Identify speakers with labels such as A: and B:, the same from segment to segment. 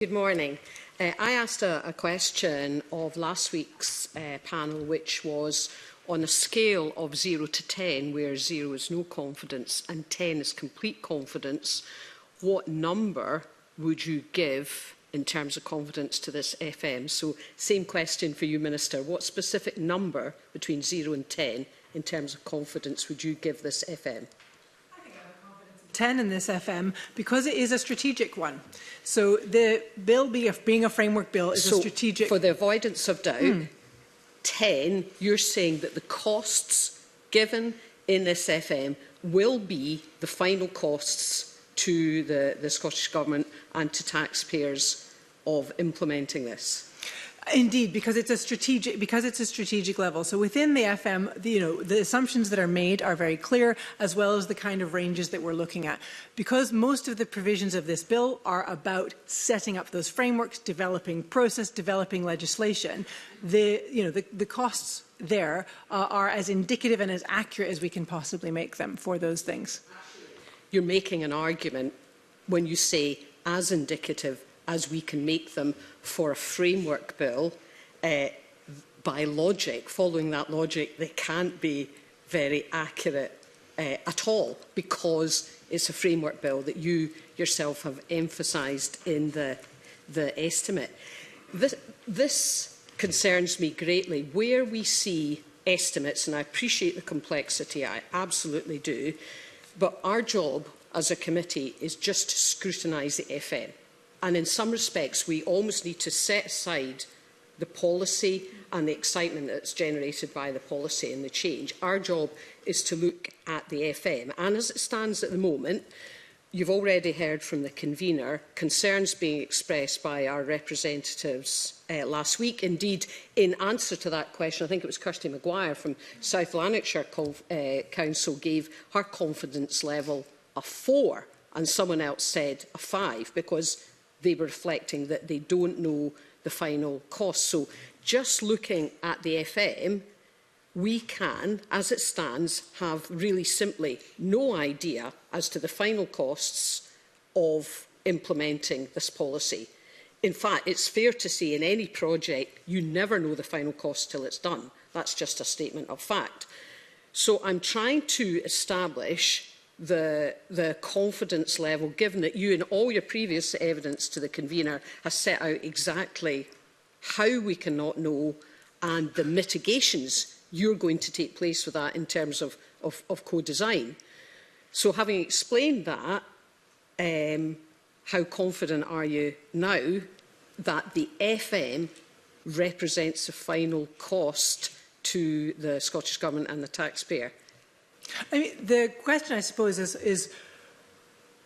A: Good morning. I asked a question of last week's panel, which was on a scale of 0 to 10, where 0 is no confidence and 10 is complete confidence, what number would you give in terms of confidence to this FM? So, same question for you, Minister. What specific number between 0 and 10 in terms of confidence would you give this FM?
B: 10 in this FM because it is a strategic one. So the bill being a framework bill is a strategic...
A: For the avoidance of doubt, 10, you're saying that the costs given in this FM will be the final costs to the Scottish Government and to taxpayers of implementing this?
B: Indeed, because it's a strategic level. So within the FM, the assumptions that are made are very clear, as well as the kind of ranges that we're looking at. Because most of the provisions of this bill are about setting up those frameworks, developing process, developing legislation, the costs there are as indicative and as accurate as we can possibly make them for those things.
A: You're making an argument when you say as indicative as we can make them for a framework bill. By logic, following that logic, they can't be very accurate at all, because it's a framework bill that you yourself have emphasised in the estimate. This concerns me greatly. Where we see estimates, and I appreciate the complexity, I absolutely do, but our job as a committee is just to scrutinise the FM. And in some respects, we almost need to set aside the policy and the excitement that's generated by the policy and the change. Our job is to look at the FM. And as it stands at the moment, you've already heard from the convener concerns being expressed by our representatives last week. Indeed, in answer to that question, I think it was Kirsty Maguire from South Lanarkshire Council gave her confidence level a 4, and someone else said a 5, because they were reflecting that they don't know the final cost. So just looking at the FM, we can, as it stands, have really simply no idea as to the final costs of implementing this policy. In fact, it's fair to say in any project, you never know the final cost till it's done. That's just a statement of fact. So I'm trying to establish the confidence level, given that you, in all your previous evidence to the convener, has set out exactly how we cannot know and the mitigations you're going to take place with that in terms of co-design. So having explained that, how confident are you now that the FM represents the final cost to the Scottish Government and the taxpayer?
B: I mean, the question, I suppose, is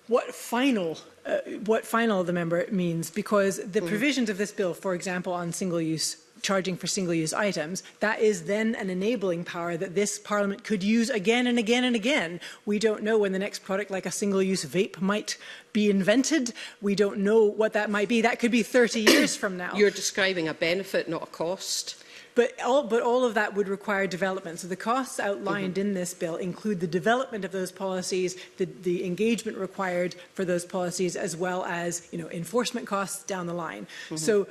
B: what final the member means, because the provisions of this bill, for example, on single-use charging for single-use items, that is then an enabling power that this Parliament could use again and again and again. We don't know when the next product, like a single-use vape, might be invented. We don't know what that might be. That could be 30 years from now.
A: You're describing a benefit, not a cost.
B: But all of that would require development. So the costs outlined in this bill include the development of those policies, the engagement required for those policies, as well as enforcement costs down the line. So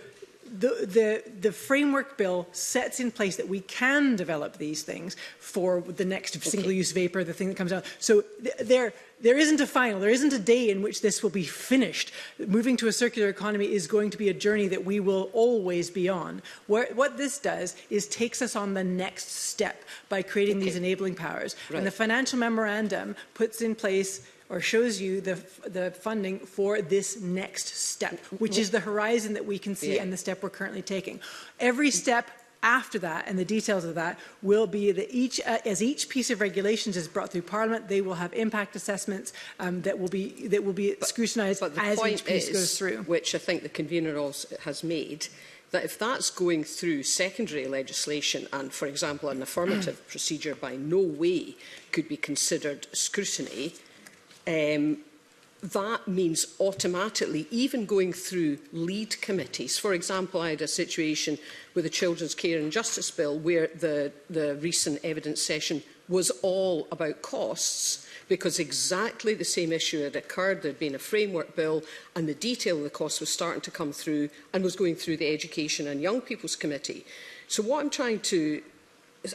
B: the framework bill sets in place that we can develop these things for the next single-use vapour, the thing that comes out. So there isn't a final, there isn't a day in which this will be finished. Moving to a circular economy is going to be a journey that we will always be on. What this does is takes us on the next step by creating these enabling powers. Right. And the financial memorandum puts in place or shows you the funding for this next step, which is the horizon that we can see and the step we're currently taking. Every step after that, and the details of that, will be that as each piece of regulations is brought through Parliament, they will have impact assessments that will be scrutinised as each piece goes through.
A: Which I think the convener also has made, that if that's going through secondary legislation and, for example, an affirmative procedure by no way could be considered scrutiny, that means automatically, even going through lead committees. For example, I had a situation with the Children's Care and Justice Bill where the recent evidence session was all about costs, because exactly the same issue had occurred. There had been a framework bill and the detail of the costs was starting to come through and was going through the Education and Young People's Committee. So what I'm trying to,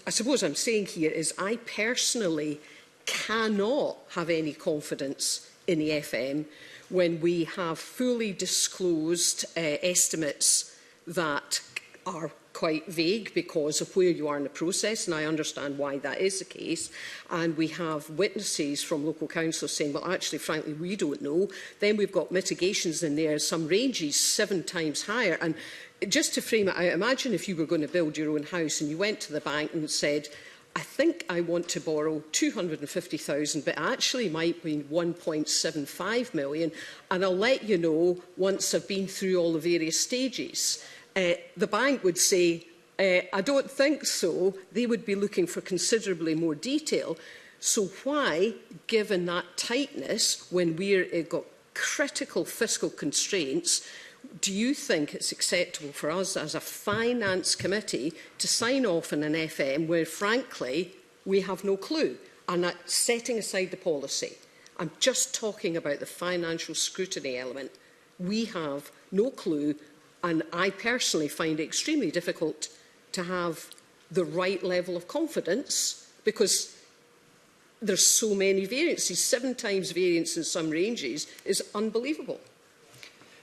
A: I suppose I'm saying here is I personally cannot have any confidence in the FM when we have fully disclosed estimates that are quite vague because of where you are in the process, and I understand why that is the case. And we have witnesses from local councils saying, well, actually, frankly, we don't know. Then we've got mitigations in there, some ranges 7 times higher. And just to frame it out, imagine if you were going to build your own house and you went to the bank and said, I think I want to borrow 250,000, but actually might be 1.75 million, and I'll let you know once I've been through all the various stages. The bank would say, I don't think so. They would be looking for considerably more detail. So why, given that tightness, when we've got critical fiscal constraints, do you think it's acceptable for us as a finance committee to sign off on an FM where, frankly, we have no clue? And that's setting aside the policy. I'm just talking about the financial scrutiny element. We have no clue. And I personally find it extremely difficult to have the right level of confidence because there's so many variances. 7 times variance in some ranges is unbelievable.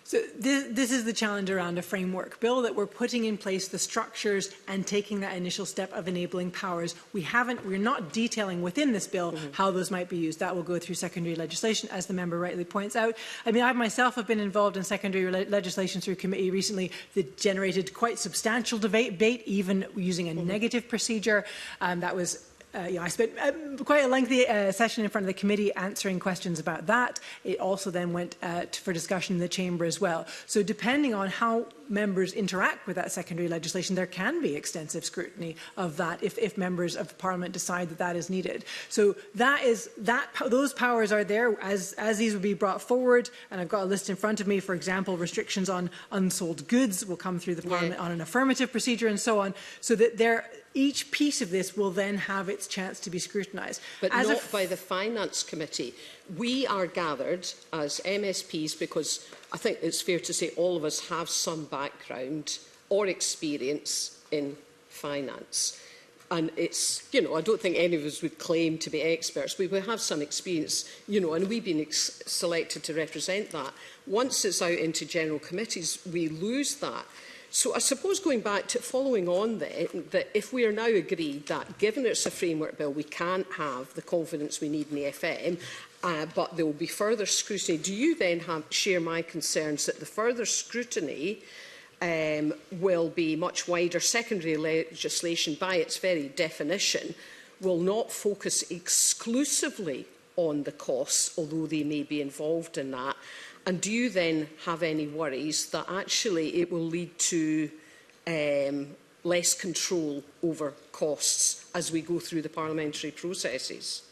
B: So this is the challenge around a framework bill, that we're putting in place the structures and taking that initial step of enabling powers. We're not detailing within this bill how those might be used. That will go through secondary legislation, as the member rightly points out. I mean, I myself have been involved in secondary legislation through committee recently that generated quite substantial debate, even using a negative procedure. That was I spent quite a lengthy session in front of the committee answering questions about that. It also then went for discussion in the chamber as well. So depending on how members interact with that secondary legislation, there can be extensive scrutiny of that if members of Parliament decide that that is needed. So those powers are there as these will be brought forward. And I've got a list in front of me. For example, restrictions on unsold goods will come through the Parliament on an affirmative procedure and so on. So that each piece of this will then have its chance to be scrutinised.
A: But not by the Finance Committee. We are gathered as MSPs because I think it's fair to say all of us have some background or experience in finance. And it's, I don't think any of us would claim to be experts. We will have some experience, and we've been selected to represent that. Once it's out into general committees, we lose that. So I suppose going back to following on then, that if we are now agreed that given it's a framework bill, we can't have the confidence we need in the FM, but there will be further scrutiny, do you then share my concerns that the further scrutiny will be much wider? Secondary legislation, by its very definition, will not focus exclusively on the costs, although they may be involved in that. And do you then have any worries that actually it will lead to less control over costs as we go through the parliamentary processes?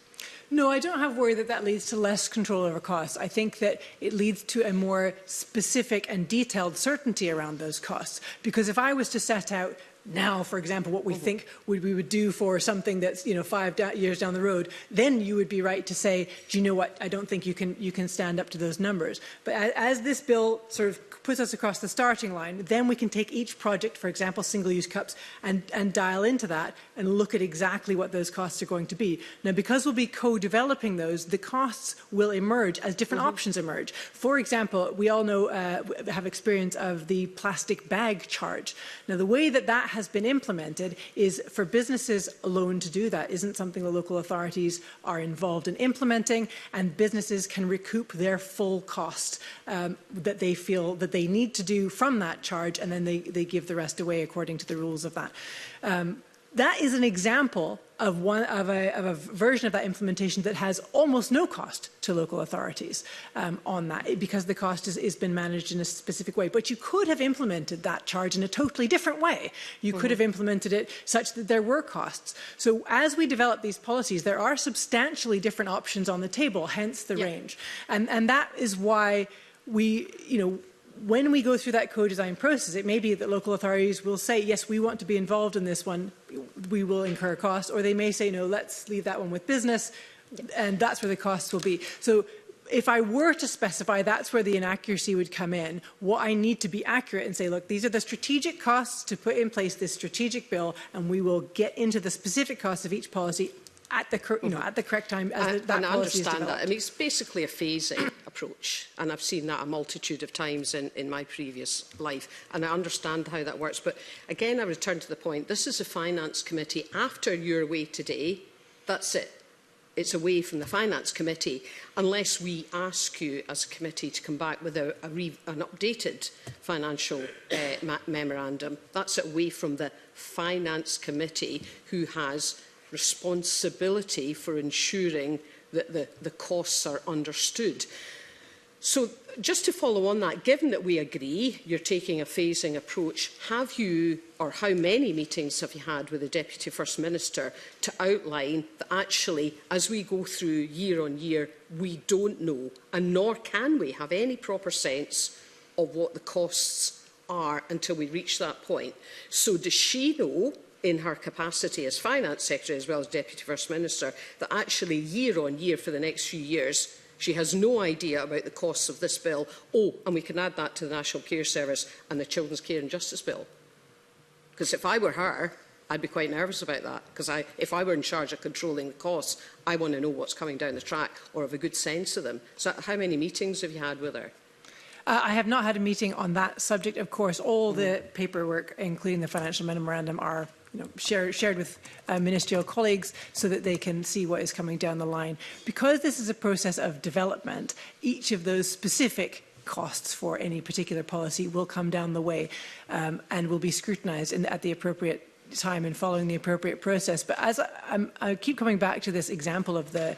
B: No, I don't have worry that that leads to less control over costs. I think that it leads to a more specific and detailed certainty around those costs. Because if I was to set out now, for example, what we think we would do for something that's 5 years down the road, then you would be right to say, do you know what? I don't think you can stand up to those numbers. But as this bill sort of puts us across the starting line, then we can take each project, for example, single-use cups, and dial into that and look at exactly what those costs are going to be. Now, because we'll be co-developing those, the costs will emerge as different options emerge. For example, we all know, have experience of the plastic bag charge. Now, the way that has been implemented is for businesses alone to do that. Isn't something the local authorities are involved in implementing, and businesses can recoup their full cost that they feel that they need to do from that charge, and then they give the rest away according to the rules of that. That is an example of a version of that implementation that has almost no cost to local authorities on that, because the cost has been managed in a specific way. But you could have implemented that charge in a totally different way. You could have implemented it such that there were costs. So as we develop these policies, there are substantially different options on the table, hence the range. And that is why we, when we go through that co-design process, it may be that local authorities will say, yes, we want to be involved in this one. we will incur costs, or they may say, no, let's leave that one with business, and that's where the costs will be. So if I were to specify, that's where the inaccuracy would come in. What I need to be accurate and say, look, these are the strategic costs to put in place this strategic bill, and we will get into the specific costs of each policy at the correct time as that policy is developed.
A: And I understand that. I mean, it's basically a phasing approach, and I've seen that a multitude of times in my previous life, and I understand how that works. But again, I return to the point, this is a Finance Committee. After you're away today, that's it. It's away from the Finance Committee, unless we ask you as a committee to come back with an updated financial memorandum. That's away from the Finance Committee, who has responsibility for ensuring that the costs are understood. So just to follow on that, given that we agree you're taking a phasing approach, have you, or how many meetings have you had with the Deputy First Minister to outline that actually, as we go through year on year, we don't know, and nor can we have any proper sense of what the costs are until we reach that point? So does she know, in her capacity as Finance Secretary as well as Deputy First Minister, that actually year on year for the next few years she has no idea about the costs of this bill? Oh, and we can add that to the National Care Service and the Children's Care and Justice Bill. Because if I were her, I'd be quite nervous about that. Because if I were in charge of controlling the costs, I want to know what's coming down the track or have a good sense of them. So how many meetings have you had with her?
B: I have not had a meeting on that subject. Of course, all the paperwork, including the financial memorandum, are shared with ministerial colleagues so that they can see what is coming down the line. Because this is a process of development, each of those specific costs for any particular policy will come down the way and will be scrutinised at the appropriate time and following the appropriate process. But as I keep coming back to this example of the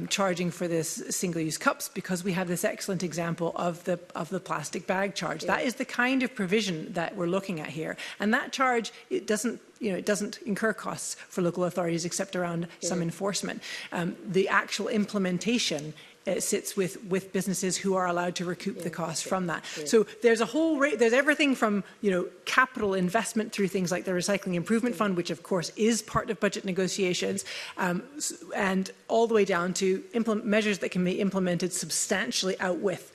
B: charging for this single-use cups, because we have this excellent example of the plastic bag charge. Yeah. That is the kind of provision that we're looking at here, and that charge, it doesn't incur costs for local authorities except around some enforcement. The actual implementation sits with businesses who are allowed to recoup the costs from that. So there's a whole there's everything from capital investment through things like the Recycling Improvement Fund, which of course is part of budget negotiations, and all the way down to measures that can be implemented substantially out with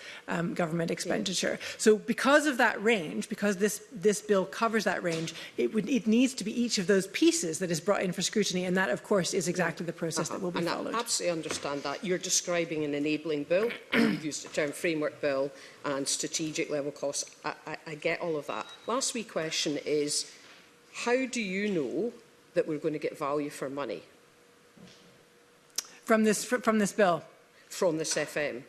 B: government expenditure. So because of that range, because this bill covers that range, it needs to be each of those pieces that is brought in for scrutiny, and that of course is exactly the process that will be followed.
A: I absolutely understand that. You're describing an enabling bill, and you've used the term framework bill and strategic level costs. I get all of that. Last week question is, how do you know that we're going to get value for money?
B: From this bill?
A: From this FM?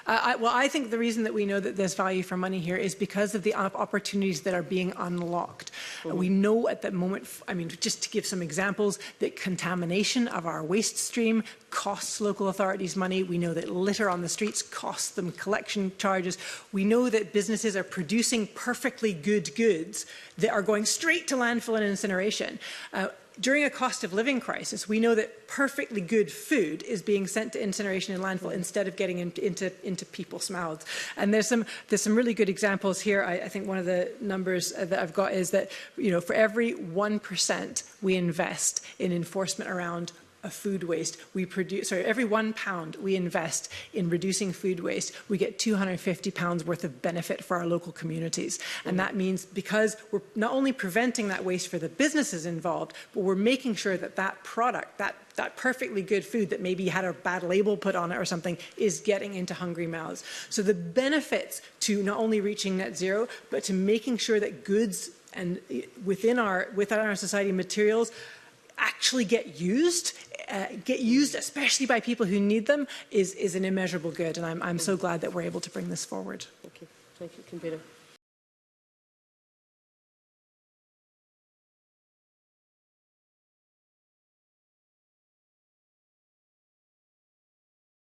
B: Well, I think the reason that we know that there's value for money here is because of the opportunities that are being unlocked. We know at the moment, I mean, just to give some examples, that contamination of our waste stream costs local authorities money. We know that litter on the streets costs them collection charges. We know that businesses are producing perfectly good goods that are going straight to landfill and incineration. During a cost of living crisis, we know that perfectly good food is being sent to incineration and landfill instead of getting into people's mouths. And there's some really good examples here. I think one of the numbers that I've got is that for every 1% we invest in enforcement around food waste, every £1 we invest in reducing food waste, we get £250 worth of benefit for our local communities. And that means because we're not only preventing that waste for the businesses involved, but we're making sure that that product, that perfectly good food that maybe had a bad label put on it or something, is getting into hungry mouths. So the benefits to not only reaching net zero, but to making sure that goods and within our society materials actually get used, especially by people who need them, is an immeasurable good. And I'm so glad that we're able to bring this forward.
A: Okay. Thank you, Convener.